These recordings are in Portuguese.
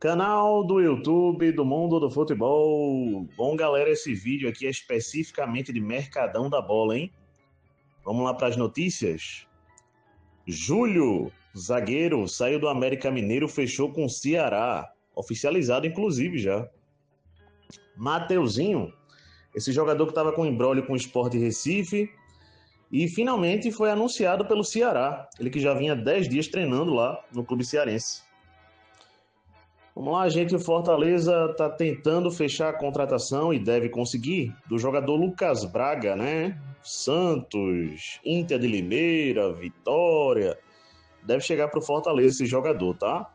Canal do YouTube do Mundo do Futebol. Bom, galera, esse vídeo aqui é especificamente de Mercadão da Bola, hein? Vamos lá para as notícias. Júlio, zagueiro, saiu do América Mineiro, fechou com o Ceará. Oficializado, inclusive, já. Mateuzinho, esse jogador que estava com imbróglio com o Sport Recife e finalmente foi anunciado pelo Ceará. Ele que já vinha 10 dias treinando lá no clube cearense. Vamos lá, gente. O Fortaleza está tentando fechar a contratação e deve conseguir do jogador Lucas Braga, né? Santos, Inter de Limeira, Vitória. Deve chegar para o Fortaleza esse jogador, tá?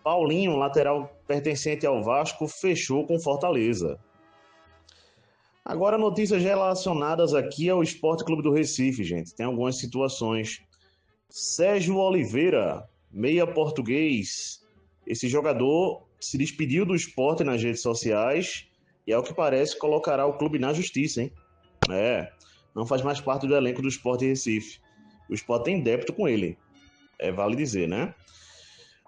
Paulinho, lateral pertencente ao Vasco, fechou com Fortaleza. Agora, notícias relacionadas aqui ao Sport Clube do Recife, gente. Tem algumas situações. Sérgio Oliveira, meia português. Esse jogador se despediu do Sport nas redes sociais e, ao que parece, colocará o clube na justiça, hein? Não faz mais parte do elenco do Sport Recife. O Sport tem débito com ele, vale dizer, né?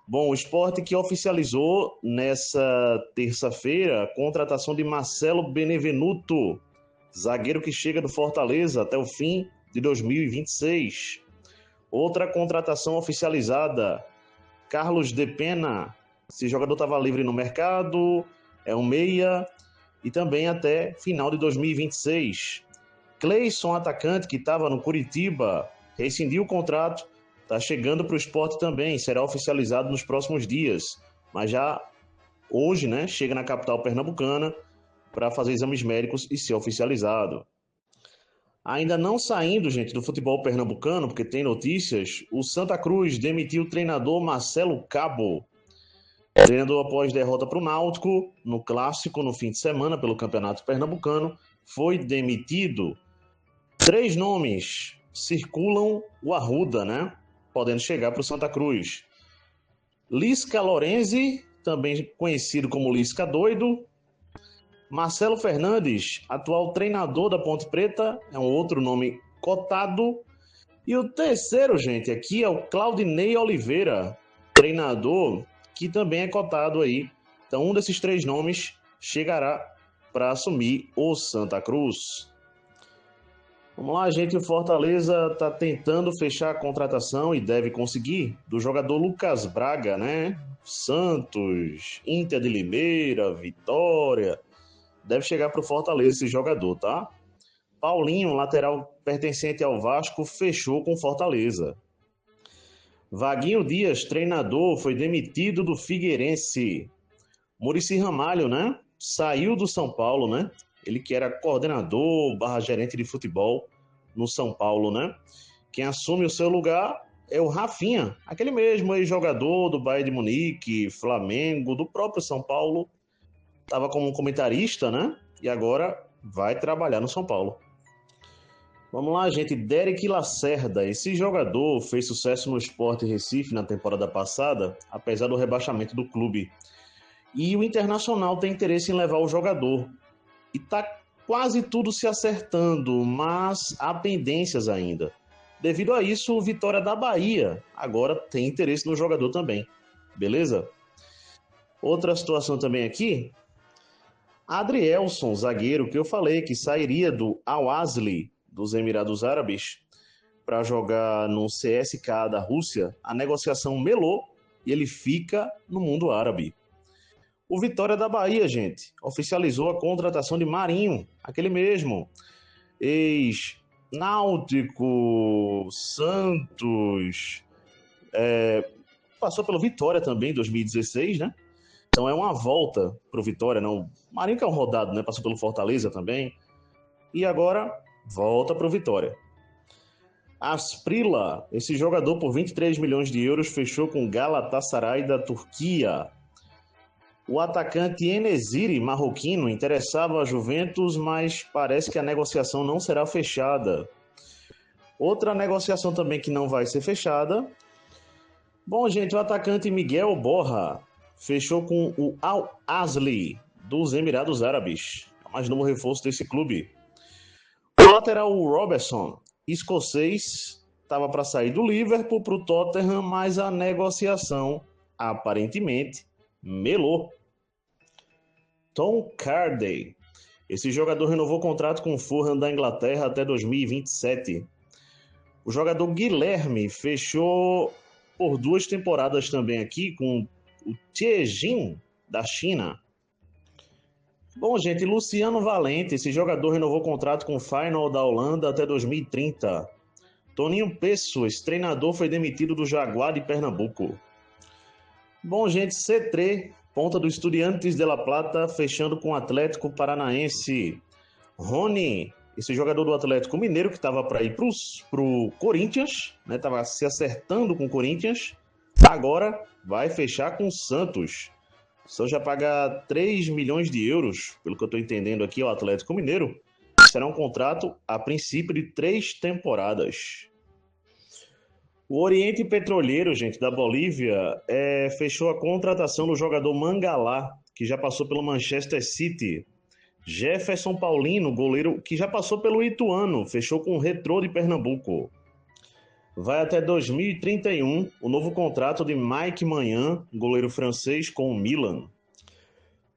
Bom, o Sport que oficializou nessa terça-feira a contratação de Marcelo Benevenuto, zagueiro que chega do Fortaleza até o fim de 2026. Outra contratação oficializada, Carlos de Pena, esse jogador estava livre no mercado, é um meia, e também até final de 2026. Cleison, atacante, que estava no Curitiba, rescindiu o contrato, está chegando para o Sport também, será oficializado nos próximos dias, mas já hoje, né, chega na capital pernambucana para fazer exames médicos e ser oficializado. Ainda não saindo, gente, do futebol pernambucano, porque tem notícias, o Santa Cruz demitiu o treinador Marcelo Cabo. O treinador, após derrota para o Náutico, no Clássico, no fim de semana, pelo Campeonato Pernambucano, foi demitido. 3 nomes circulam o Arruda, né? Podendo chegar para o Santa Cruz. Lisca Lorenzi, também conhecido como Lisca Doido. Marcelo Fernandes, atual treinador da Ponte Preta, é um outro nome cotado. E o terceiro, gente, aqui é o Claudinei Oliveira, treinador que também é cotado aí. Então, um desses 3 nomes chegará para assumir o Santa Cruz. Vamos lá, gente. O Fortaleza está tentando fechar a contratação e deve conseguir do jogador Lucas Braga, né? Santos, Inter de Limeira, Vitória. Deve chegar para o Fortaleza esse jogador, tá? Paulinho, lateral pertencente ao Vasco, fechou com Fortaleza. Vaguinho Dias, treinador, foi demitido do Figueirense. Muricy Ramalho, né? Saiu do São Paulo, né? Ele que era coordenador / gerente de futebol no São Paulo, né? Quem assume o seu lugar é o Rafinha, aquele mesmo ex-jogador do Bayern de Munique, Flamengo, do próprio São Paulo. Estava como comentarista, né? E agora vai trabalhar no São Paulo. Vamos lá, gente. Derek Lacerda. Esse jogador fez sucesso no Sport Recife na temporada passada, apesar do rebaixamento do clube. E o Internacional tem interesse em levar o jogador. E tá quase tudo se acertando, mas há pendências ainda. Devido a isso, o Vitória da Bahia agora tem interesse no jogador também. Beleza? Outra situação também aqui, Adrielson, zagueiro, que eu falei que sairia do Al-Ahly, dos Emirados Árabes, para jogar no CSKA da Rússia, a negociação melou e ele fica no mundo árabe. O Vitória da Bahia, gente, oficializou a contratação de Marinho, aquele mesmo, ex-Náutico, Santos, passou pelo Vitória também em 2016, né? Então é uma volta para o Vitória, não. Marinho que é um rodado, né? Passou pelo Fortaleza também. E agora volta para o Vitória. Asprilla, esse jogador por 23 milhões de euros, fechou com Galatasaray da Turquia. O atacante Enesiri, marroquino, interessava a Juventus, mas parece que a negociação não será fechada. Outra negociação também que não vai ser fechada. Bom, gente, o atacante Miguel Borja fechou com o Al-Ahly dos Emirados Árabes. É o mais novo reforço desse clube. O lateral Robertson, escocês, estava para sair do Liverpool para o Tottenham, mas a negociação, aparentemente, Melô. Tom Carday. Esse jogador renovou contrato com o Fulham da Inglaterra até 2027. O jogador Guilherme fechou por 2 temporadas também aqui com o Tianjin da China. Bom, gente, Luciano Valente, esse jogador renovou contrato com o Feyenoord da Holanda até 2030. Toninho Pessoas, treinador, foi demitido do Jaguar de Pernambuco. Bom, gente, C3, ponta do Estudiantes de La Plata, fechando com o Atlético Paranaense. Rony, esse jogador do Atlético Mineiro, que estava para ir pro Corinthians, né? Estava se acertando com o Corinthians, agora vai fechar com o Santos. O Santos já paga 3 milhões de euros, pelo que eu estou entendendo aqui, ao Atlético Mineiro. Será um contrato, a princípio, de 3 temporadas. O Oriente Petroleiro, gente, da Bolívia, fechou a contratação do jogador Mangalá, que já passou pelo Manchester City. Jefferson Paulino, goleiro, que já passou pelo Ituano, fechou com o Retrô de Pernambuco. Vai até 2031 o novo contrato de Mike Maignan, goleiro francês, com o Milan.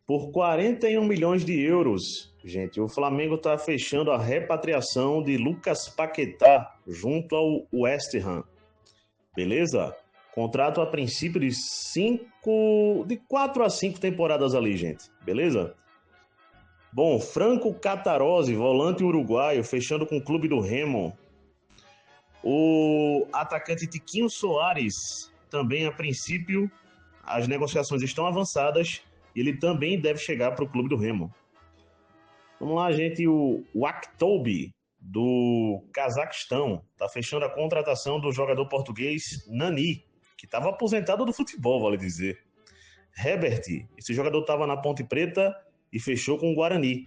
Por 41 milhões de euros, gente, o Flamengo está fechando a repatriação de Lucas Paquetá junto ao West Ham. Beleza? Contrato a princípio de 4 a 5 temporadas ali, gente. Beleza? Bom, Franco Catarose, volante uruguaio, fechando com o clube do Remo. O atacante Tiquinho Soares, também a princípio, as negociações estão avançadas e ele também deve chegar para o clube do Remo. Vamos lá, gente, o Akhtobi, do Cazaquistão, está fechando a contratação do jogador português Nani, que estava aposentado do futebol, vale dizer. Herbert, esse jogador estava na Ponte Preta e fechou com o Guarani.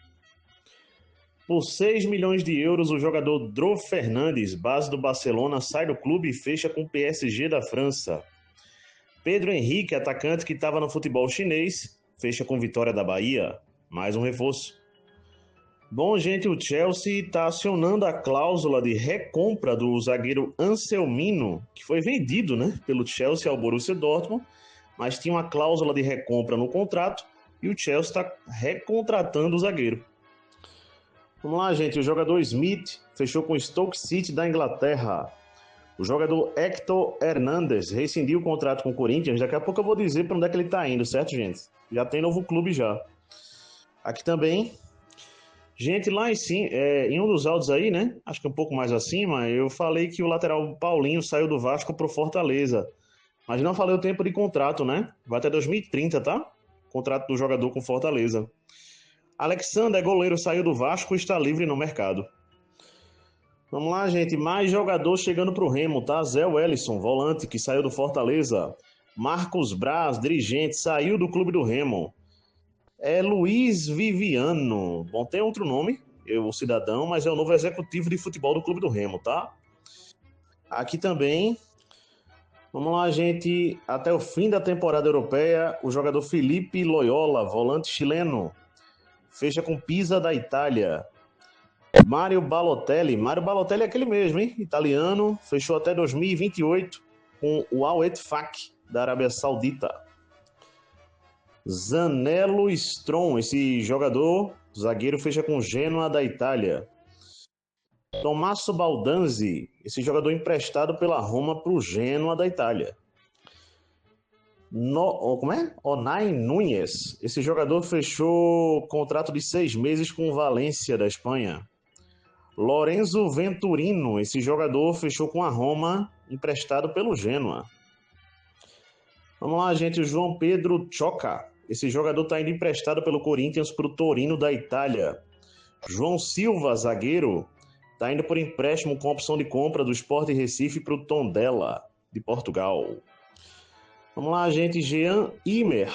Por 6 milhões de euros, o jogador Dro Fernandes, base do Barcelona, sai do clube e fecha com o PSG da França. Pedro Henrique, atacante que estava no futebol chinês, fecha com Vitória da Bahia. Mais um reforço. Bom, gente, o Chelsea está acionando a cláusula de recompra do zagueiro Anselmino, que foi vendido, né, pelo Chelsea ao Borussia Dortmund, mas tinha uma cláusula de recompra no contrato e o Chelsea está recontratando o zagueiro. Vamos lá, gente. O jogador Smith fechou com o Stoke City da Inglaterra. O jogador Hector Hernandez rescindiu o contrato com o Corinthians. Daqui a pouco eu vou dizer para onde é que ele está indo, certo, gente? Já tem novo clube já. Aqui também. Gente, lá em um dos áudios aí, né? Acho que um pouco mais acima, eu falei que o lateral Paulinho saiu do Vasco pro Fortaleza. Mas não falei o tempo de contrato, né? Vai até 2030, tá? Contrato do jogador com Fortaleza. Alexander, goleiro, saiu do Vasco e está livre no mercado. Vamos lá, gente. Mais jogador chegando pro Remo, tá? Zé Wellison, volante, que saiu do Fortaleza. Marcos Braz, dirigente, saiu do clube do Remo. Luiz Viviano. Bom, tem outro nome, o cidadão, mas é o novo executivo de futebol do clube do Remo, tá? Aqui também. Vamos lá, gente. Até o fim da temporada europeia, o jogador Felipe Loyola, volante chileno, fecha com Pisa da Itália. Mário Balotelli é aquele mesmo, hein? Italiano, fechou até 2028 com o Al Ettifaq da Arábia Saudita. Zanello Strom, esse jogador, zagueiro, fecha com Genoa da Itália. Tommaso Baldanzi, esse jogador emprestado pela Roma para o Genoa da Itália. Onay Núñez, esse jogador fechou contrato de 6 meses com o Valência da Espanha. Lorenzo Venturino, esse jogador fechou com a Roma, emprestado pelo Genoa. Vamos lá, gente, o João Pedro Choca, esse jogador está indo emprestado pelo Corinthians para o Torino da Itália. João Silva, zagueiro, está indo por empréstimo com opção de compra do Sport Recife para o Tondela, de Portugal. Vamos lá, gente. Jean Imer.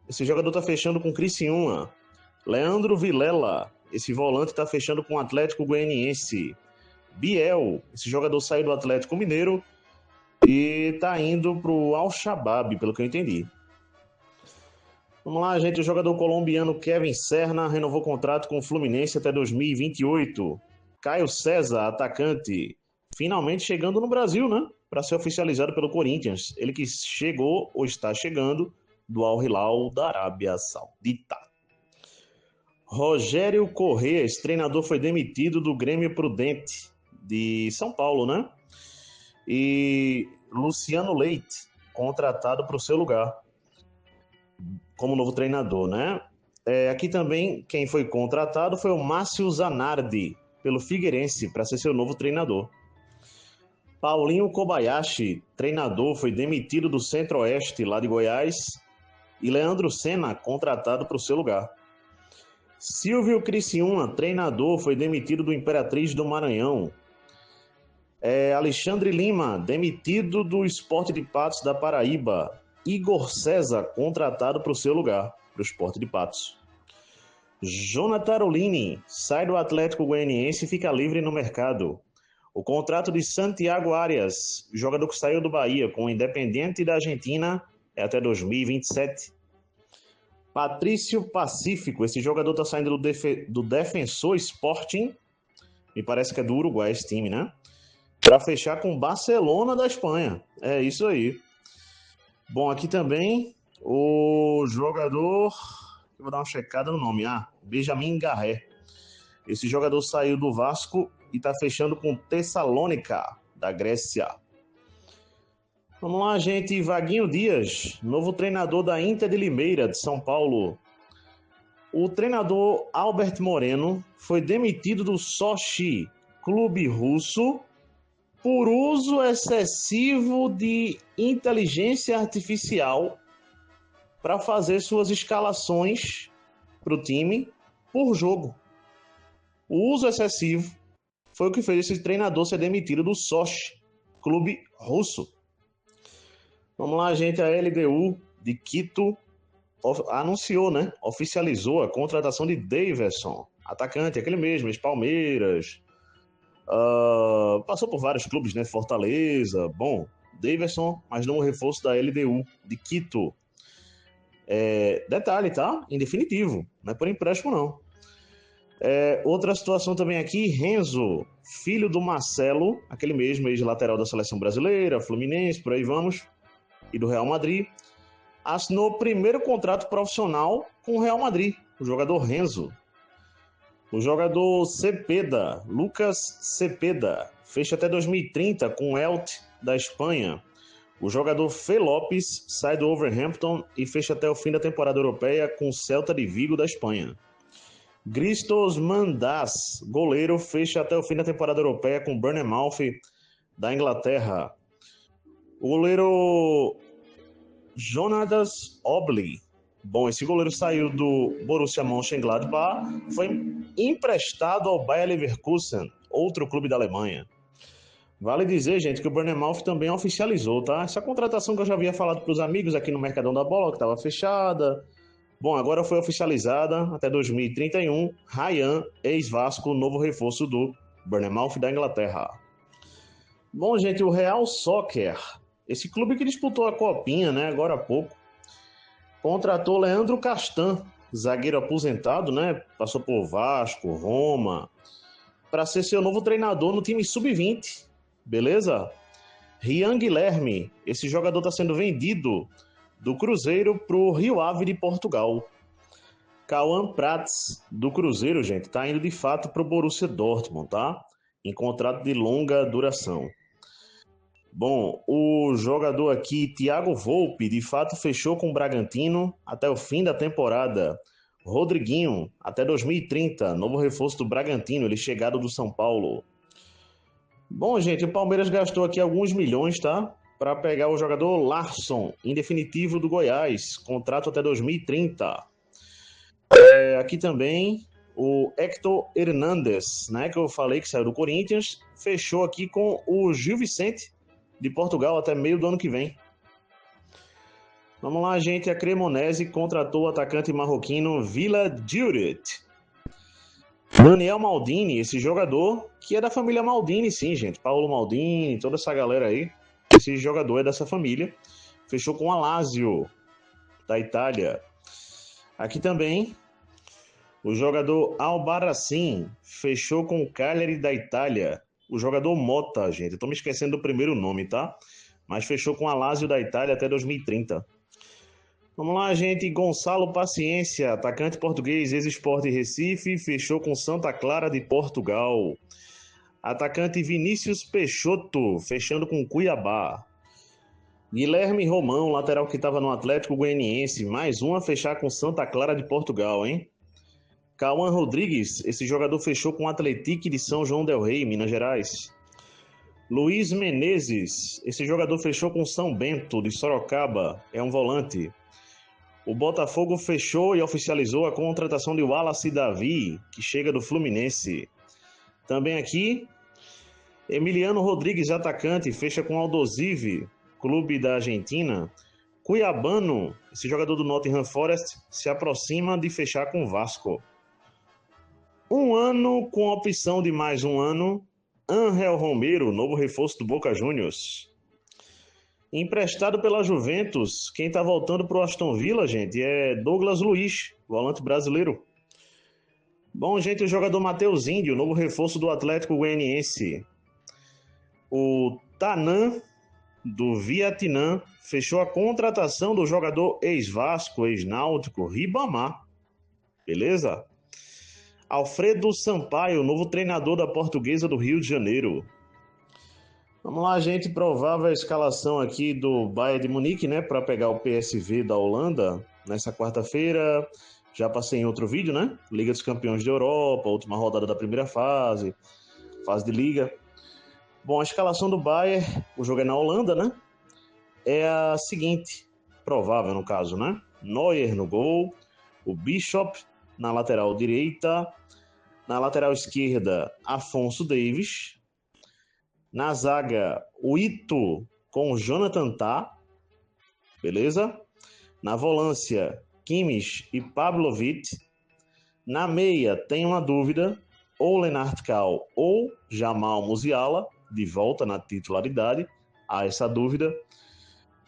Esse jogador está fechando com Criciúma. Leandro Vilela. Esse volante está fechando com o Atlético Goianiense. Biel. Esse jogador saiu do Atlético Mineiro e está indo para o Al-Shabaab, pelo que eu entendi. Vamos lá, gente. O jogador colombiano Kevin Serna renovou contrato com o Fluminense até 2028. Caio César, atacante, finalmente chegando no Brasil, né? Para ser oficializado pelo Corinthians. Ele que chegou ou está chegando do Al Hilal da Arábia Saudita. Rogério Corrêa, treinador, foi demitido do Grêmio Prudente de São Paulo, né? E Luciano Leite, contratado para o seu lugar como novo treinador, né? Aqui também, quem foi contratado foi o Márcio Zanardi, pelo Figueirense, para ser seu novo treinador. Paulinho Kobayashi, treinador, foi demitido do Centro-Oeste, lá de Goiás, e Leandro Senna, contratado para o seu lugar. Silvio Criciúma, treinador, foi demitido do Imperatriz do Maranhão. Alexandre Lima, demitido do Sport de Patos da Paraíba. Igor César, contratado para o seu lugar, para o Sport de Patos. Jonathan Arolini, sai do Atlético Goianiense e fica livre no mercado. O contrato de Santiago Arias, jogador que saiu do Bahia com o Independiente da Argentina, é até 2027. Patrício Pacífico, esse jogador está saindo do Defensor Sporting, me parece que é do Uruguai esse time, né? Para fechar com o Barcelona da Espanha. É isso aí. Bom, aqui também o jogador, eu vou dar uma checada no nome, Benjamin Garré. Esse jogador saiu do Vasco e está fechando com Tessalônica, da Grécia. Vamos lá, gente. Vaguinho Dias, novo treinador da Inter de Limeira, de São Paulo. O treinador Albert Moreno foi demitido do Sochi, clube russo, por uso excessivo de inteligência artificial para fazer suas escalações para o time por jogo. O uso excessivo foi o que fez esse treinador ser demitido do Sochi, clube russo. Vamos lá, gente. A LDU de Quito anunciou, né? Oficializou a contratação de Daverson, atacante, aquele mesmo, ex-Palmeiras. Passou por vários clubes, né? Fortaleza. Bom, Daverson, mas não um reforço da LDU de Quito. Detalhe, tá? Em definitivo, não é por empréstimo, não. Outra situação também aqui, Renzo, filho do Marcelo, aquele mesmo ex-lateral da seleção brasileira, Fluminense, por aí vamos, e do Real Madrid, assinou o primeiro contrato profissional com o Real Madrid, o jogador Renzo. O jogador Cepeda, Lucas Cepeda, fecha até 2030 com o Elche da Espanha. O jogador Fê Lopes sai do Wolverhampton e fecha até o fim da temporada europeia com o Celta de Vigo da Espanha. Christos Mandás, goleiro, fecha até o fim da temporada europeia com o Bournemouth da Inglaterra. O goleiro Jonas Obley. Bom, esse goleiro saiu do Borussia Mönchengladbach, foi emprestado ao Bayer Leverkusen, outro clube da Alemanha. Vale dizer, gente, que o Bournemouth também oficializou, tá? Essa contratação que eu já havia falado para os amigos aqui no Mercadão da Bola, que estava fechada. Bom, agora foi oficializada até 2031. Ryan, ex-Vasco, novo reforço do Bournemouth da Inglaterra. Bom, gente, o Real Soccer, esse clube que disputou a Copinha, né, agora há pouco, contratou Leandro Castan, zagueiro aposentado, né, passou por Vasco, Roma, para ser seu novo treinador no time sub-20, beleza? Rian Guilherme, esse jogador está sendo vendido do Cruzeiro para o Rio Ave de Portugal. Cauã Prats, do Cruzeiro, gente, está indo de fato para o Borussia Dortmund, tá? Em contrato de longa duração. Bom, o jogador aqui, Thiago Volpe, de fato fechou com o Bragantino até o fim da temporada. Rodriguinho, até 2030, novo reforço do Bragantino, ele chegado do São Paulo. Bom, gente, o Palmeiras gastou aqui alguns milhões, tá? Para pegar o jogador Larson, em definitivo do Goiás, contrato até 2030. Aqui também o Héctor Hernández, né, que eu falei que saiu do Corinthians, fechou aqui com o Gil Vicente, de Portugal, até meio do ano que vem. Vamos lá, gente. A Cremonese contratou o atacante marroquino Villa Djouret. Daniel Maldini, esse jogador, que é da família Maldini, sim, gente. Paulo Maldini, toda essa galera aí. Esse jogador é dessa família. Fechou com a Lazio, da Itália. Aqui também, o jogador Albarracin fechou com o Cagliari, da Itália. O jogador Mota, gente, eu tô me esquecendo do primeiro nome, tá? Mas fechou com a Lazio da Itália até 2030. Vamos lá, gente. Gonçalo Paciência, atacante português, ex-Sport Recife, fechou com Santa Clara de Portugal. Atacante Vinícius Peixoto, fechando com Cuiabá. Guilherme Romão, lateral que estava no Atlético Goianiense, mais um a fechar com Santa Clara de Portugal, hein? Cauã Rodrigues, esse jogador fechou com o Atlético de São João del Rei, Minas Gerais. Luiz Menezes, esse jogador fechou com São Bento de Sorocaba, é um volante. O Botafogo fechou e oficializou a contratação de Wallace Davi, que chega do Fluminense. Também aqui, Emiliano Rodrigues, atacante, fecha com Aldosivi, clube da Argentina. Cuiabano, esse jogador do Nottingham Forest, se aproxima de fechar com Vasco. Um ano com opção de mais um ano, Ángel Romero, novo reforço do Boca Juniors. Emprestado pela Juventus, quem está voltando para o Aston Villa, gente, é Douglas Luiz, volante brasileiro. Bom, gente, o jogador Matheus Índio, novo reforço do Atlético Goianiense. O Tanan, do Vietnã, fechou a contratação do jogador ex-Vasco, ex-Náutico, Ribamar. Beleza? Alfredo Sampaio, novo treinador da Portuguesa do Rio de Janeiro. Vamos lá, gente, provável escalação aqui do Bayern de Munique, né, para pegar o PSV da Holanda nessa quarta-feira. Já passei em outro vídeo, né? Liga dos Campeões da Europa, última rodada da primeira fase, fase de liga. Bom, a escalação do Bayern, o jogo é na Holanda, né? É a seguinte, provável no caso, né? Neuer no gol, o Bishop na lateral direita, na lateral esquerda, Afonso Davies. Na zaga, o Ito com o Jonathan Tah, beleza? Na volância, Kimmich e Pavlovic. Na meia, tem uma dúvida, ou Lennart Kau ou Jamal Musiala, de volta na titularidade, há essa dúvida.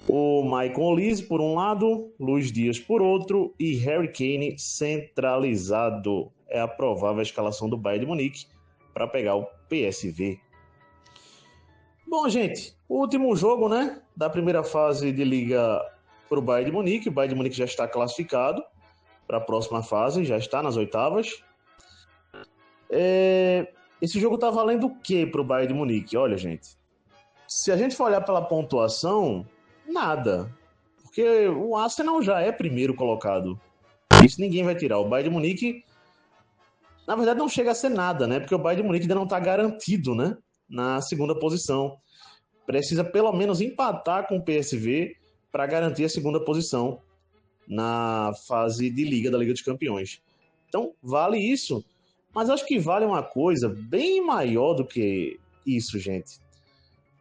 O Maicon Olise por um lado, Luiz Dias por outro e Harry Kane centralizado. É a provável escalação do Bayern de Munique para pegar o PSV. Bom, gente, o último jogo, né, da primeira fase de liga para o Bayern de Munique. O Bayern de Munique já está classificado para a próxima fase, já está nas oitavas. Esse jogo está valendo o que para o Bayern de Munique? Olha, gente, se a gente for olhar pela pontuação, nada. Porque o Arsenal já é primeiro colocado. Isso ninguém vai tirar. O Bayern de Munique, na verdade, não chega a ser nada, né? Porque o Bayern de Munique ainda não está garantido, né, na segunda posição. Precisa pelo menos empatar com o PSV para garantir a segunda posição na fase de liga da Liga dos Campeões. Então, vale isso. Mas acho que vale uma coisa bem maior do que isso, gente.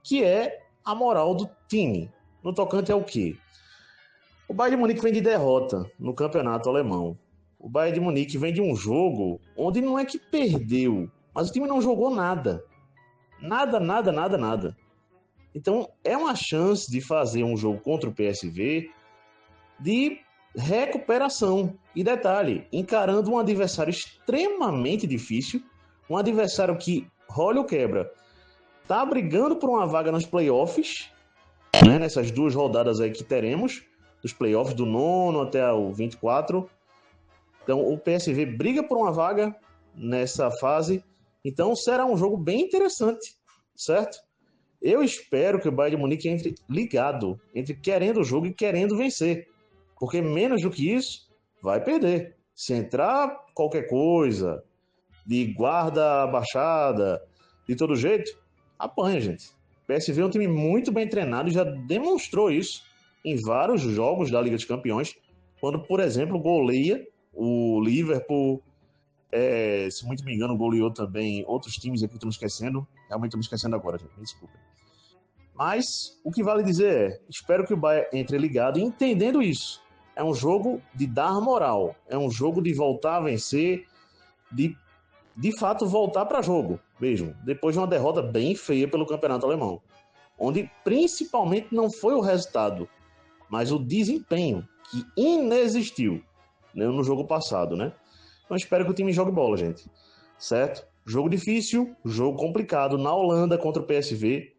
Que é a moral do time. No tocante ao quê? O Bayern de Munique vem de derrota no campeonato alemão. O Bayern de Munique vem de um jogo onde não é que perdeu, mas o time não jogou nada. Nada. Então, é uma chance de fazer um jogo contra o PSV de recuperação. E detalhe, encarando um adversário extremamente difícil, um adversário que, olha o quebra, tá brigando por uma vaga nos playoffs, né, nessas duas rodadas aí que teremos, dos playoffs do 9º até o 24. Então, o PSV briga por uma vaga nessa fase. Então, será um jogo bem interessante, certo? Eu espero que o Bayern de Munique entre ligado, entre querendo o jogo e querendo vencer. Porque menos do que isso, vai perder. Se entrar qualquer coisa, de guarda baixada, de todo jeito, apanha, gente. O PSV é um time muito bem treinado e já demonstrou isso em vários jogos da Liga dos Campeões, quando, por exemplo, goleia o Liverpool. Se muito me engano, goleou também outros times aqui que estou me esquecendo. Realmente estou me esquecendo agora, gente. Me desculpa. Mas o que vale dizer é, espero que o Bayern entre ligado e entendendo isso. É um jogo de dar moral, é um jogo de voltar a vencer, de fato voltar para jogo mesmo, depois de uma derrota bem feia pelo campeonato alemão, onde principalmente não foi o resultado, mas o desempenho que inexistiu, né, no jogo passado, né? Então espero que o time jogue bola, gente, certo? Jogo difícil, jogo complicado na Holanda contra o PSV.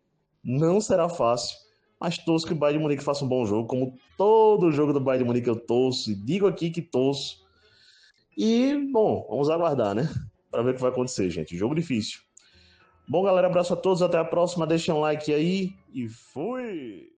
Não será fácil, mas torço que o Bayern de Munique faça um bom jogo, como todo jogo do Bayern de Munique eu torço, e digo aqui que torço. E, bom, vamos aguardar, né? Para ver o que vai acontecer, gente. Jogo difícil. Bom, galera, abraço a todos, até a próxima. Deixem um like aí e fui!